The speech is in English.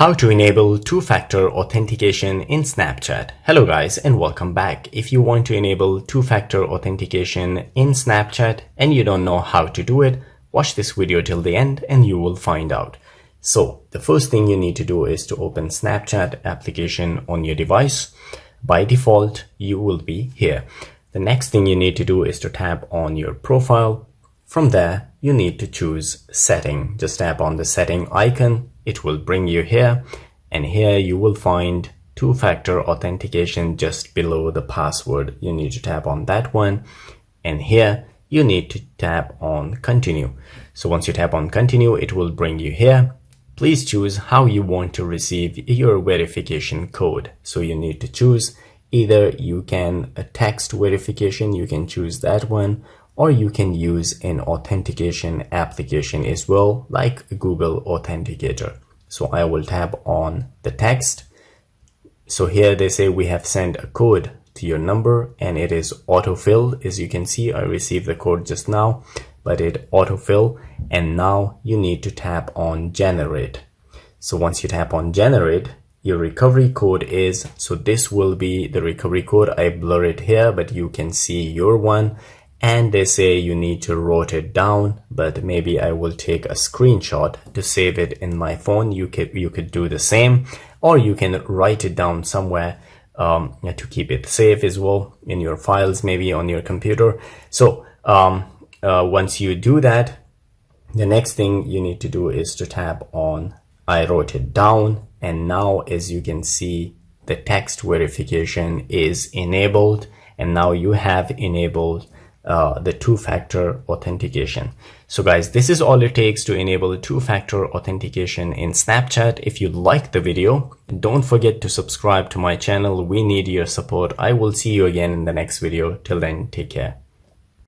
How to enable two-factor authentication in Snapchat. Hello guys and welcome back. If you want to enable two-factor authentication in Snapchat and you don't know how to do it, watch this video till the end and you will find out. So the first thing you need to do is to open Snapchat application on your device. By default, you will be here. The next thing you need to do is to tap on your profile. From there, you need to choose setting. Just tap on the setting icon. It will bring you here, and here you will find two-factor authentication just below the password. You need to tap on that one, and here you need to tap on continue. So once you tap on continue, it will bring you here. Please choose how you want to receive your verification code. So you need to choose either you can a text verification, you can choose that one, or you can use an authentication application as well, like Google Authenticator. So I will tap on the text. So here they say we have sent a code to your number and it is autofill. As you can see, I received the code just now, but it autofill, and now you need to tap on generate. So once you tap on generate, your recovery code is, so this will be the recovery code. I blur it here, but you can see your one. And they say you need to write it down, but maybe I will take a screenshot to save it in my phone. You could do the same, or you can write it down somewhere to keep it safe as well in your files, maybe on your computer. So once you do that, the next thing you need to do is to tap on I wrote it down, and now as you can see, the text verification is enabled, and now you have enabled the two-factor authentication. So guys, this is all it takes to enable two-factor authentication in Snapchat. If you like the video, don't forget to subscribe to my channel. We need your support. I will see you again in the next video. Till then, take care.